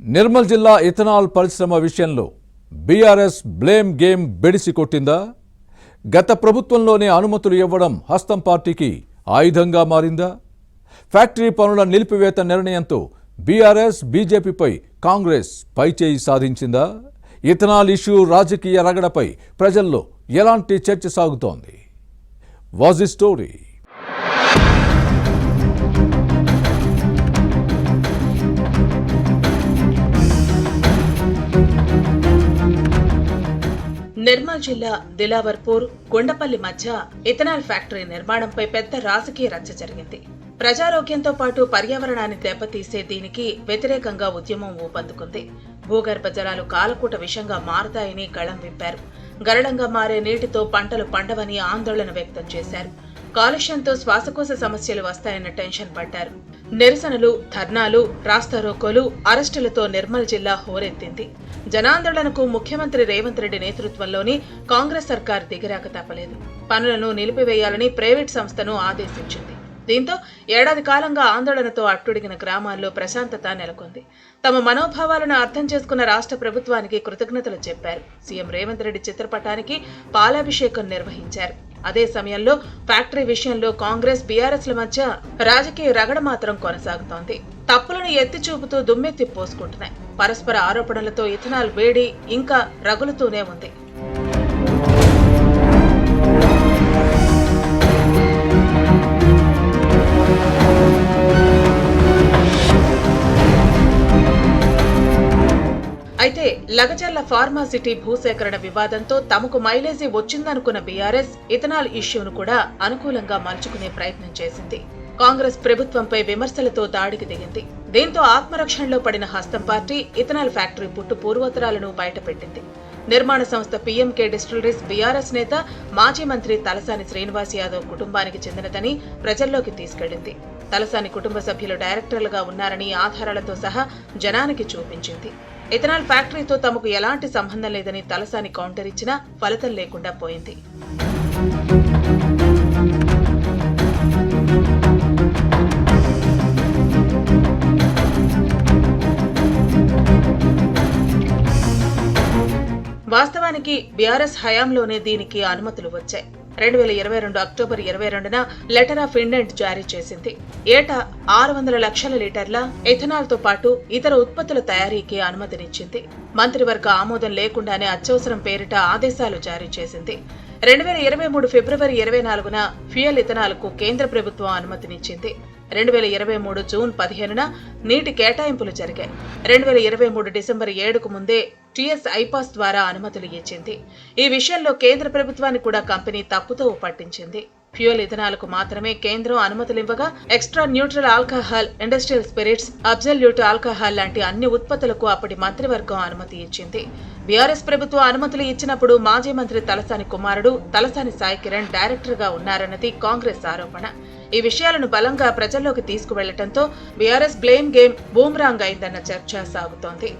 నిర్మల్ జిల్లా ఇథనాల్ పరిశ్రమ విషయంలో బీఆర్ఎస్ బ్లేమ్ గేమ్ బెడిసి కొట్టిందా? గత ప్రభుత్వంలోనే అనుమతులు ఇవ్వడం హస్తం పార్టీకి ఆయుధంగా మారిందా? ఫ్యాక్టరీ పనుల నిలిపివేత నిర్ణయంతో బీఆర్ఎస్ బీజేపీపై కాంగ్రెస్ పైచేయి సాధించిందా? ఇథనాల్ ఇష్యూ రాజకీయ రగడపై ప్రజల్లో ఎలాంటి చర్చ సాగుతోంది? Was the story? నిర్మల్ జిల్లా దిలావర్పూర్ గుండపల్లి మధ్య ఇథనాల్ ఫ్యాక్టరీ నిర్మాణంపై పెద్ద రాజకీయ రచ్చ జరిగింది. ప్రజారోగ్యంతో పాటు పర్యావరణాన్ని దెబ్బతీసే దీనికి వ్యతిరేకంగా ఉద్యమం ఊపందుకుంది. భూగర్భ జలాలు కాలకూట విషంగా మారతాయని గళం విప్పారు. గరళంగా మారే నీటితో పంటలు పండవని ఆందోళన వ్యక్తం చేశారు. కాలుష్యంతో శ్వాసకోశ సమస్యలు వస్తాయన్న టెన్షన్ పడ్డారు. నిరసనలు, ధర్నాలు, రాస్తారోకోలు, అరెస్టులతో నిర్మల్ జిల్లా హోరెత్తింది. జనాందోళనకు ముఖ్యమంత్రి రేవంత్ రెడ్డి నేతృత్వంలోని కాంగ్రెస్ సర్కార్ దిగిరాక తప్పలేదు. పనులను నిలిపివేయాలని ప్రైవేట్ సంస్థను ఆదేశించింది. దీంతో ఏడాది కాలంగా ఆందోళనతో అట్టుడిగిన గ్రామాల్లో ప్రశాంతత నెలకొంది. తమ మనోభావాలను అర్థం చేసుకున్న రాష్ట్ర ప్రభుత్వానికి కృతజ్ఞతలు చెప్పారు. సీఎం రేవంత్ రెడ్డి చిత్రపటానికి పాలాభిషేకం నిర్వహించారు. అదే సమయంలో ఫ్యాక్టరీ విషయంలో కాంగ్రెస్ బీఆర్ఎస్ల మధ్య రాజకీయ రగడ మాత్రం కొనసాగుతోంది. తప్పులను ఎత్తి చూపుతూ దుమ్మెత్తి పోసుకుంటున్నాయి. పరస్పర ఆరోపణలతో ఇథనాల్ వేడి ఇంకా రగులుతూనే ఉంది. అయితే లగచర్ల ఫార్మాసిటీ భూసేకరణ వివాదంతో తమకు మైలేజీ వచ్చిందనుకున్న బీఆర్ఎస్ ఇథనాల్ ఇష్యూను కూడా అనుకూలంగా మలుచుకునే ప్రయత్నం చేసింది. కాంగ్రెస్ ప్రభుత్వంపై విమర్శలతో దాడికి దిగింది. దీంతో ఆత్మరక్షణలో పడిన హస్తం పార్టీ ఇథనాల్ ఫ్యాక్టరీ పుట్టు పూర్వోత్తరాలను బయటపెట్టింది. నిర్మాణ సంస్థ పీఎంకే డిస్టిలరీస్ బీఆర్ఎస్ నేత మాజీ మంత్రి తలసాని శ్రీనివాస్ యాదవ్ కుటుంబానికి చెందినదని ప్రజల్లోకి తీసుకెళ్లింది. తలసాని కుటుంబ సభ్యులు డైరెక్టర్లుగా ఉన్నారని ఆధారాలతో సహా జనానికి చూపించింది. ఇథనాల్ ఫ్యాక్టరీతో తమకు ఎలాంటి సంబంధం లేదని తలసాని కౌంటర్ ఇచ్చినా ఫలితం లేకుండా పోయింది. వాస్తవానికి బీఆర్ఎస్ హయాంలోనే దీనికి అనుమతులు వచ్చాయి. 2022 అక్టోబర్ 22న లెటర్ ఆఫ్ ఇండెంట్ జారీ చేసింది. ఏటా 600 లక్షల లీటర్ల ఇథనాల్ తో పాటు ఇతర ఉత్పత్తుల తయారీకి అనుమతినిచ్చింది. మంత్రివర్గ ఆమోదం లేకుండానే అత్యవసరం పేరిట ఆదేశాలు జారీ చేసింది. 2023 ఫిబ్రవరి 24న ఫ్యూయల్ ఇథనాల్ కు కేంద్ర ప్రభుత్వం అనుమతినిచ్చింది. 2023 జూన్ 15న నీటి కేటాయింపులు జరిగాయి. 2023 డిసెంబర్ 7కు ముందే టీఎస్ ఐపాస్ ద్వారా అనుమతులు ఇచ్చింది. ఈ విషయంలో కేంద్ర ప్రభుత్వాన్ని కూడా కంపెనీ తప్పుతో పట్టించింది. ఫ్యూయల్ ఇథనాల్ కు మాత్రమే కేంద్రం అనుమతులివ్వగా extra neutral alcohol, industrial spirits, absolute alcohol లాంటి అన్ని ఉత్పత్తులకు అప్పటి మంత్రివర్గం అనుమతి ఇచ్చింది. బీఆర్ఎస్ ప్రభుత్వం అనుమతులు ఇచ్చినప్పుడు మాజీ మంత్రి తలసాని కుమారుడు తలసాని సాయి కిరణ్ డైరెక్టర్ గా ఉన్నారన్నది కాంగ్రెస్ ఆరోపణ. ఈ విషయాలను బలంగా ప్రజల్లోకి తీసుకువెళ్లడంతో బీఆర్ఎస్ బ్లేమ్ గేమ్ బూమ్రాంగ్ అయిందన్న చర్చ సాగుతోంది.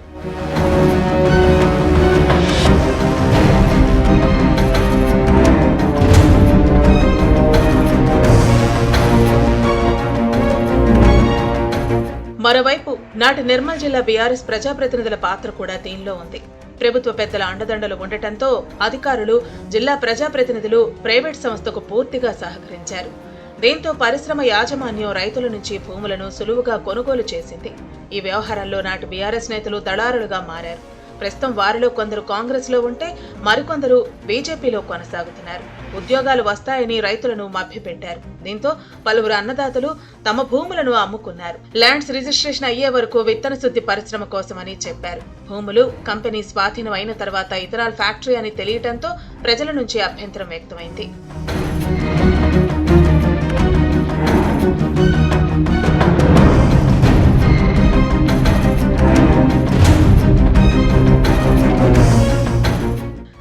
మరోవైపు నాటి నిర్మల్ జిల్లా బీఆర్ఎస్ ప్రజాప్రతినిధుల పాత్ర కూడా దీనిలో ఉంది. ప్రభుత్వ పెద్దల అండదండలు ఉండటంతో అధికారులు, జిల్లా ప్రజాప్రతినిధులు ప్రైవేట్ సంస్థకు పూర్తిగా సహకరించారు. దీంతో పరిశ్రమ యాజమాన్యం రైతుల నుంచి భూములను సులువుగా కొనుగోలు చేసింది. ఈ వ్యవహారంలో నాటి బీఆర్ఎస్ నేతలు దళారులుగా మారారు. ప్రస్తుతం వారిలో కొందరు కాంగ్రెస్ లో ఉంటే మరికొందరు బీజేపీలో కొనసాగుతున్నారు. ఉద్యోగాలు వస్తాయని రైతులను మభ్యపెట్టారు. దీంతో పలువురు అన్నదాతలు తమ భూములను అమ్ముకున్నారు. ల్యాండ్స్ రిజిస్ట్రేషన్ అయ్యే వరకు విత్తన శుద్ధి పరిశ్రమ కోసమని చెప్పారు. భూములు కంపెనీ స్వాధీనం అయిన తర్వాత ఇథనాల్ ఫ్యాక్టరీ అని తెలియటంతో ప్రజల నుంచి అభ్యంతరం వ్యక్తమైంది.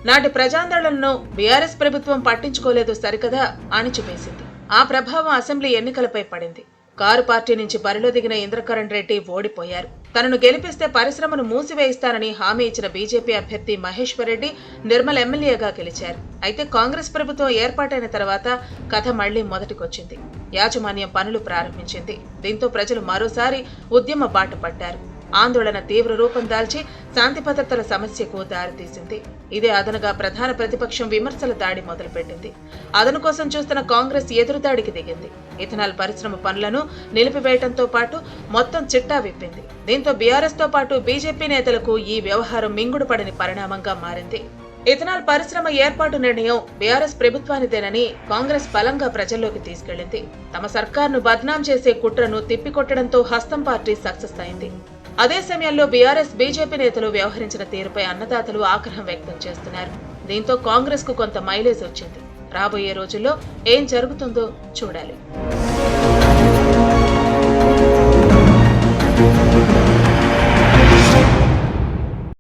నాటి ప్రజాందోళనను బీఆర్ఎస్ ప్రభుత్వం పట్టించుకోలేదు సరికదా అణిచివేసింది. ఆ ప్రభావం అసెంబ్లీ ఎన్నికలపై పడింది. కారు పార్టీ నుంచి బరిలో దిగిన ఇంద్రకరణ్ రెడ్డి ఓడిపోయారు. తనను గెలిపిస్తే పరిశ్రమను మూసివేయిస్తానని హామీ ఇచ్చిన బీజేపీ అభ్యర్థి మహేశ్వర్ రెడ్డి నిర్మల్ ఎమ్మెల్యేగా గెలిచారు. అయితే కాంగ్రెస్ ప్రభుత్వం ఏర్పాటైన తర్వాత కథ మళ్లీ మొదటికొచ్చింది. యాజమాన్యం పనులు ప్రారంభించింది. దీంతో ప్రజలు మరోసారి ఉద్యమ బాట పట్టారు. ఆందోళన తీవ్ర రూపం దాల్చి శాంతి భద్రతల సమస్యకు దారితీసింది. ఇదే అదనుగా ప్రధాన ప్రతిపక్షం విమర్శల దాడి మొదలుపెట్టింది. అదను కోసం చూస్తున్న కాంగ్రెస్ ఎదురుదాడికి దిగింది. ఇథనాల్ పరిశ్రమ పనులను నిలిపివేయడంతో పాటు మొత్తం చిట్టా విప్పింది. దీంతో బీఆర్ఎస్ తో పాటు బీజేపీ నేతలకు ఈ వ్యవహారం మింగుడు పడని పరిణామంగా మారింది. ఇథనాల్ పరిశ్రమ ఏర్పాటు నిర్ణయం బీఆర్ఎస్ ప్రభుత్వానిదేనని కాంగ్రెస్ బలంగా ప్రజల్లోకి తీసుకెళ్లింది. తమ సర్కార్ను బద్నాం చేసే కుట్రను తిప్పికొట్టడంతో హస్తం పార్టీ సక్సెస్ అయింది. అదే సమయంలో బీఆర్ఎస్ బీజేపీ నేతలు వ్యవహరించిన తీరుపై అన్నదాతలు ఆగ్రహం వ్యక్తం చేస్తున్నారు. దీంతో కాంగ్రెస్ కు కొంత మైలేజ్ వచ్చింది. రాబోయే రోజుల్లో ఏం జరుగుతుందో చూడాలి.